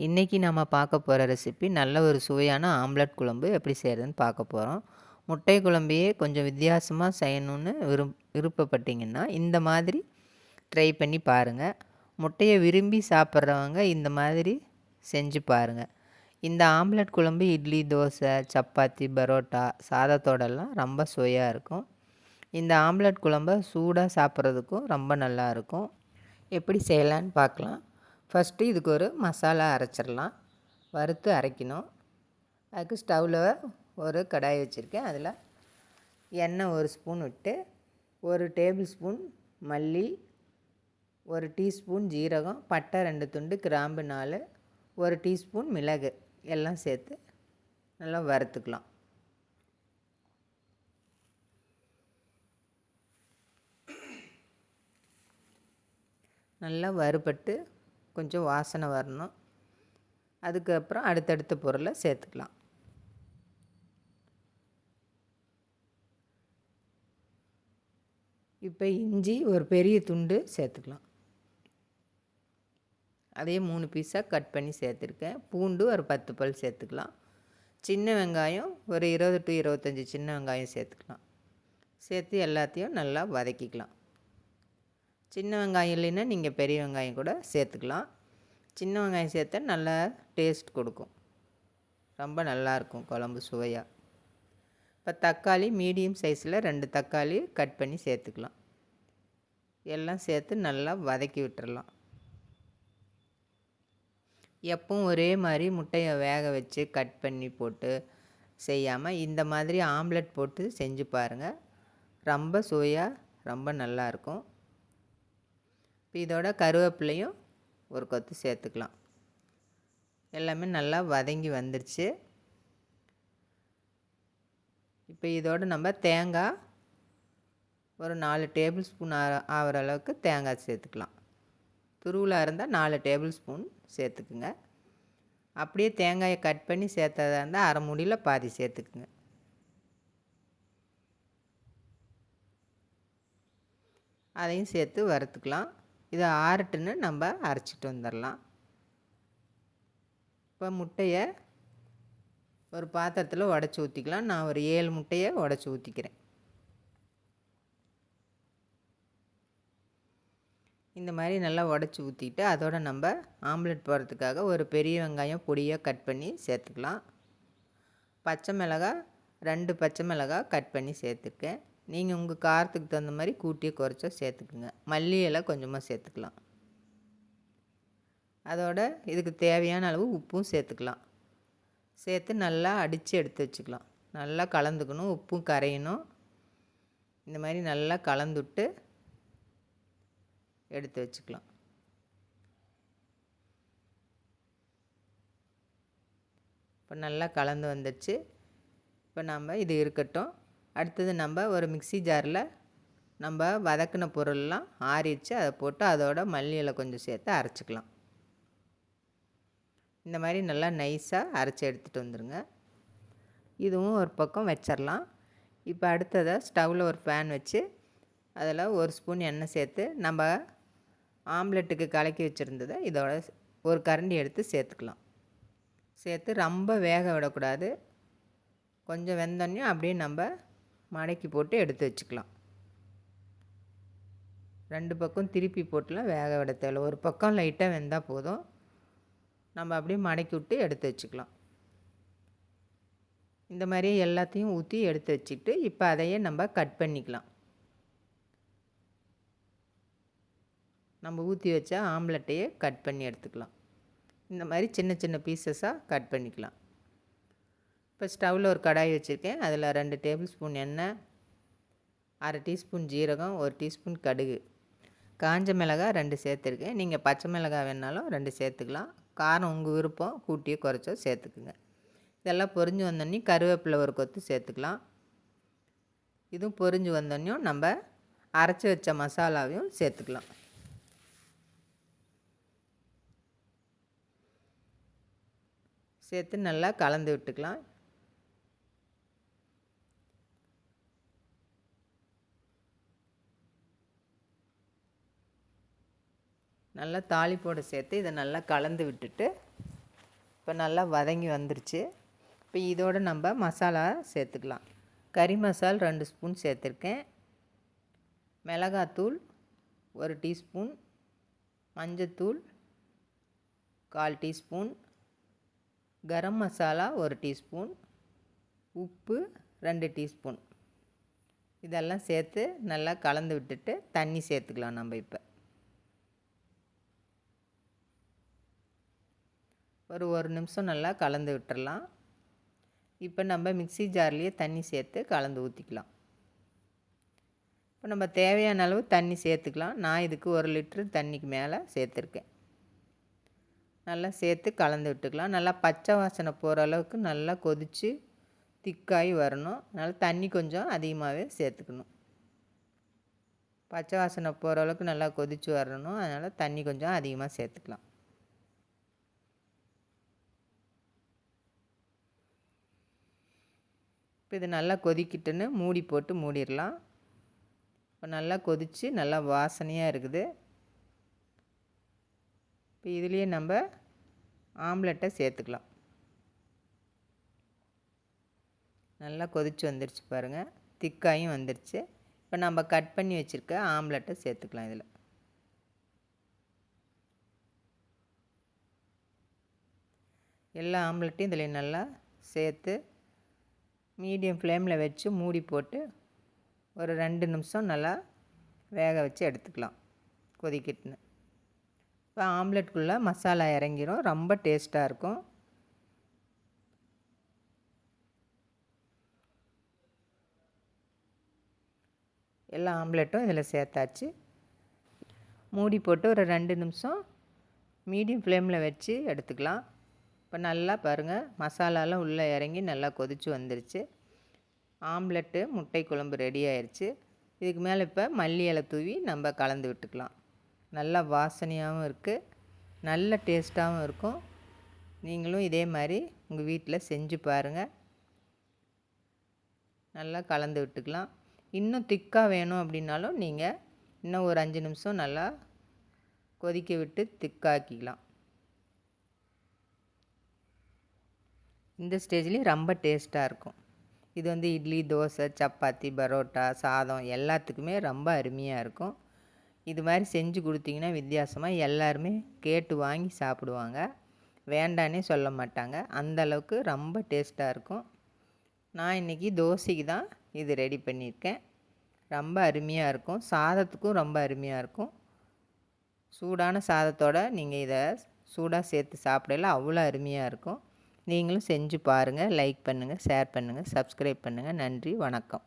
இன்றைக்கி நம்ம பார்க்க போகிற ரெசிபி நல்ல ஒரு சுவையான ஆம்லெட் குழம்பு எப்படி செய்கிறதுன்னு பார்க்க போகிறோம். முட்டை குழம்பையே கொஞ்சம் வித்தியாசமாக செய்யணுன்னு விருப்பப்பட்டீங்கன்னா இந்த மாதிரி ட்ரை பண்ணி பாருங்கள். முட்டையை விரும்பி சாப்பிட்றவங்க இந்த மாதிரி செஞ்சு பாருங்கள். இந்த ஆம்லெட் குழம்பு இட்லி, தோசை, சப்பாத்தி, பரோட்டா, சாதத்தோடெல்லாம் ரொம்ப சுவையாக இருக்கும். இந்த ஆம்லெட் குழம்பை சூடாக சாப்பிட்றதுக்கும் ரொம்ப நல்லாயிருக்கும். எப்படி செய்யலான்னு பார்க்கலாம். ஃபஸ்ட்டு இதுக்கு ஒரு மசாலா அரைச்சிடலாம். வறுத்து அரைக்கணும். அதுக்கு ஸ்டவ்வில் ஒரு கடாய் வச்சுருக்கேன். அதில் எண்ணெய் 1 ஸ்பூன் விட்டு 1 டேபிள் ஸ்பூன் மல்லி, 1 டீஸ்பூன் ஜீரகம், பட்டை 2 துண்டு, கிராம்பு 4, 1 டீஸ்பூன் மிளகு எல்லாம் சேர்த்து நல்லா வறுத்துக்கலாம். நல்லா வறுபட்டு கொஞ்சம் வாசனை வரணும். அதுக்கப்புறம் அடுத்தடுத்த பொருளை சேர்த்துக்கலாம். இப்போ இஞ்சி ஒரு பெரிய துண்டு சேர்த்துக்கலாம். அதே 3 பீஸாக கட் பண்ணி சேர்த்துருக்கேன். பூண்டு ஒரு 10 பல் சேர்த்துக்கலாம். சின்ன வெங்காயம் ஒரு 20 to 25 சின்ன வெங்காயம் சேர்த்துக்கலாம். சேர்த்து எல்லாத்தையும் நல்லா வதக்கிக்கலாம். சின்ன வெங்காயம் இல்லைன்னா நீங்கள் பெரிய வெங்காயம் கூட சேர்த்துக்கலாம். சின்ன வெங்காயம் சேர்த்தா நல்லா டேஸ்ட் கொடுக்கும். ரொம்ப நல்லாயிருக்கும் குழம்பு சுவையாக. இப்போ தக்காளி மீடியம் சைஸில் 2 தக்காளி கட் பண்ணி சேர்த்துக்கலாம். எல்லாம் சேர்த்து நல்லா வதக்கி விட்டுறலாம். எப்பவும் ஒரே மாதிரி முட்டையை வேக வச்சு கட் பண்ணி போட்டு செய்யாமல் இந்த மாதிரி ஆம்லெட் போட்டு செஞ்சு பாருங்கள். ரொம்ப சுவையாக ரொம்ப நல்லாயிருக்கும். இப்போ இதோட கருவேப்பிலையும் ஒரு கொத்து சேர்த்துக்கலாம். எல்லாமே நல்லா வதங்கி வந்துருச்சு. இப்போ இதோடு நம்ம தேங்காய் ஒரு 4 டேபிள் ஸ்பூன் ஆகிற அளவுக்கு தேங்காய் சேர்த்துக்கலாம். துருவலாக இருந்தால் 4 டேபிள் ஸ்பூன் சேர்த்துக்குங்க. அப்படியே தேங்காயை கட் பண்ணி சேர்த்ததாக இருந்தால் அரை மூடியில் பாதி சேர்த்துக்குங்க. அதையும் சேர்த்து வறுத்துக்கலாம். இதை ஆறட்டுன்னு நம்ம அரைச்சிட்டு வந்துடலாம். இப்போ முட்டையை ஒரு பாத்திரத்தில் உடச்சி ஊற்றிக்கலாம். நான் ஒரு 7 முட்டையை உடச்சி ஊற்றிக்கிறேன். இந்த மாதிரி நல்லா உடச்சி ஊற்றிட்டு அதோடு நம்ம ஆம்லெட் போடுறதுக்காக ஒரு பெரிய வெங்காயம் பொடியாக கட் பண்ணி சேர்த்துக்கலாம். பச்சை மிளகாய் 2 பச்சை மிளகாய் கட் பண்ணி சேர்த்துருக்கேன். நீங்கள் உங்கள் காரத்துக்கு தகுந்த மாதிரி கூட்டிய குறைச்சோ சேர்த்துக்குங்க. மல்லி இலை கொஞ்சமாக சேர்த்துக்கலாம். அதோட இதுக்கு தேவையான அளவு உப்பும் சேர்த்துக்கலாம். சேர்த்து நல்லா அடித்து எடுத்து வச்சுக்கலாம். நல்லா கலந்துக்கணும். உப்பும் கரையணும். இந்த மாதிரி நல்லா கலந்துவிட்டு எடுத்து வச்சுக்கலாம். இப்போ நல்லா கலந்து வந்துடுச்சு. இப்போ நம்ம இது இருக்கட்டும். அடுத்தது நம்ம ஒரு மிக்ஸி ஜாரில் நம்ம வதக்கின பொருள்லாம் ஆறிடுச்சு. அதை போட்டு அதோட மல்லி இலை கொஞ்சம் சேர்த்து அரைச்சிக்கலாம். இந்த மாதிரி நல்லா நைஸாக அரைச்சி எடுத்துகிட்டு வந்துடுங்க. இதுவும் ஒரு பக்கம் வச்சிடலாம். இப்போ அடுத்ததாக ஸ்டவ்வில் ஒரு பேன் வச்சு அதில் 1 ஸ்பூன் எண்ணெய் சேர்த்து நம்ம ஆம்லெட்டுக்கு கலக்கி வச்சுருந்ததை இதோட ஒரு கரண்டி எடுத்து சேர்த்துக்கலாம். சேர்த்து ரொம்ப வேக விடக்கூடாது. கொஞ்சம் வெந்தோடனே அப்படியே நம்ம மடக்கி போட்டு எடுத்து வச்சுக்கலாம். 2 பக்கம் திருப்பி போட்டுலாம் வேக விட தேவை. ஒரு பக்கம் லைட்டாக வெந்தால் போதும். நம்ம அப்படியே மடக்கி விட்டு எடுத்து வச்சுக்கலாம். இந்த மாதிரியே எல்லாத்தையும் ஊற்றி எடுத்து வச்சுட்டு இப்போ அதையே நம்ம கட் பண்ணிக்கலாம். நம்ம ஊற்றி வச்ச ஆம்லெட்டையே கட் பண்ணி எடுத்துக்கலாம். இந்த மாதிரி சின்ன சின்ன பீசஸாக கட் பண்ணிக்கலாம். இப்போ ஸ்டவ்வில் ஒரு கடாய் வச்சுருக்கேன். அதில் 2 டேபிள் ஸ்பூன் எண்ணெய், அரை டீஸ்பூன் ஜீரகம், 1 டீஸ்பூன் கடுகு, காஞ்ச மிளகாய் 2 சேர்த்துருக்கேன். நீங்கள் பச்சை மிளகாய் வேணாலும் 2 சேர்த்துக்கலாம். காரம் உங்கள் விருப்பம், கூட்டியோ குறைச்சோ சேர்த்துக்குங்க. இதெல்லாம் பொரிஞ்சு வந்தோடனே கருவேப்பிலை ஒரு கொத்து சேர்த்துக்கலாம். இதுவும் பொரிஞ்சு வந்தோடனையும் நம்ம அரைச்சி வச்ச மசாலாவையும் சேர்த்துக்கலாம். சேர்த்து நல்லா கலந்து விட்டுக்கலாம். நல்லா தாளிப்போடு சேர்த்து இதை நல்லா கலந்து விட்டுட்டு இப்போ நல்லா வதங்கி வந்துருச்சு. இப்போ இதோடு நம்ம மசாலா சேர்த்துக்கலாம். கறி மசால் 2 ஸ்பூன் சேர்த்துருக்கேன். மிளகாத்தூள் 1 டீஸ்பூன், மஞ்சத்தூள் 1/4 டீஸ்பூன், கரம் மசாலா 1 டீஸ்பூன், உப்பு 2 டீஸ்பூன். இதெல்லாம் சேர்த்து நல்லா கலந்து விட்டுட்டு தண்ணி சேர்த்துக்கலாம். நம்ம இப்போ ஒரு நிமிஷம் நல்லா கலந்து விட்டுறலாம். இப்போ நம்ம மிக்ஸி ஜார்லேயே தண்ணி சேர்த்து கலந்து ஊற்றிக்கலாம். இப்போ நம்ம தேவையான அளவு தண்ணி சேர்த்துக்கலாம். நான் இதுக்கு 1 லிட்டரு தண்ணிக்கு மேலே சேர்த்துருக்கேன். நல்லா சேர்த்து கலந்து விட்டுக்கலாம். நல்லா பச்சை வாசனை போகிற அளவுக்கு நல்லா கொதித்து திக்காகி வரணும். அதனால் தண்ணி கொஞ்சம் அதிகமாகவே சேர்த்துக்கணும். பச்சை வாசனை போகிற அளவுக்கு நல்லா கொதித்து வரணும். அதனால் தண்ணி கொஞ்சம் அதிகமாக சேர்த்துக்கலாம். இப்போ இது நல்லா கொதிக்கிட்டுன்னு மூடி போட்டு மூடிடலாம். இப்போ நல்லா கொதித்து நல்லா வாசனையாக இருக்குது. இப்போ இதுலேயே நம்ம ஆம்லெட்டை சேர்த்துக்கலாம். நல்லா கொதித்து வந்துருச்சு பாருங்கள். திக்காயும் வந்துருச்சு. இப்போ நம்ம கட் பண்ணி வச்சுருக்க ஆம்லெட்டை சேர்த்துக்கலாம். இதில் எல்லா ஆம்லெட்டையும் இதில் நல்லா சேர்த்து மீடியம் ஃப்ளேமில் வச்சு மூடி போட்டு ஒரு 2 நிமிஷம் நல்லா வேக வச்சு எடுத்துக்கலாம். கொதிக்கிட்டுன்னு இப்போ ஆம்லெட்டுக்குள்ளே மசாலா இறங்கிரும். ரொம்ப டேஸ்ட்டாக இருக்கும். எல்லா ஆம்லெட்டும் இதில் சேர்த்தாச்சு. மூடி போட்டு ஒரு 2 நிமிஷம் மீடியம் ஃப்ளேமில் வச்சு எடுத்துக்கலாம். இப்போ நல்லா பாருங்கள், மசாலாலாம் உள்ளே இறங்கி நல்லா கொதித்து வந்துருச்சு. ஆம்லெட்டு முட்டை குழம்பு ரெடி ஆயிடுச்சு. இதுக்கு மேலே இப்போ மல்லி இலை தூவி நம்ம கலந்து விட்டுக்கலாம். நல்லா வாசனையாகவும் இருக்குது, நல்ல டேஸ்ட்டாகவும் இருக்கும். நீங்களும் இதே மாதிரி உங்கள் வீட்டில் செஞ்சு பாருங்கள். நல்லா கலந்து விட்டுக்கலாம். இன்னும் திக்காக வேணும் அப்படின்னாலும் நீங்கள் இன்னும் ஒரு 5 நிமிஷம் நல்லா கொதிக்க விட்டு திக்காக்கிக்கலாம். இந்த ஸ்டேஜ்லேயும் ரொம்ப டேஸ்ட்டாக இருக்கும். இது வந்து இட்லி, தோசை, சப்பாத்தி, பரோட்டா, சாதம் எல்லாத்துக்குமே ரொம்ப அருமையாக இருக்கும். இது மாதிரி செஞ்சு கொடுத்தீங்கன்னா வித்தியாசமாக எல்லாருமே கேட்டு வாங்கி சாப்பிடுவாங்க. வேண்டானே சொல்ல மாட்டாங்க. அந்தளவுக்கு ரொம்ப டேஸ்ட்டாக இருக்கும். நான் இன்றைக்கி தோசைக்கு தான் இது ரெடி பண்ணியிருக்கேன். ரொம்ப அருமையாக இருக்கும். சாதத்துக்கும் ரொம்ப அருமையாக இருக்கும். சூடான சாதத்தோடு நீங்கள் இதை சூடாக சேர்த்து சாப்பிடல அவ்வளோ அருமையாக இருக்கும். நீங்களும் செஞ்சு பாருங்கள். லைக் பண்ணுங்கள், ஷேர் பண்ணுங்கள், சப்ஸ்கிரைப் பண்ணுங்கள். நன்றி, வணக்கம்.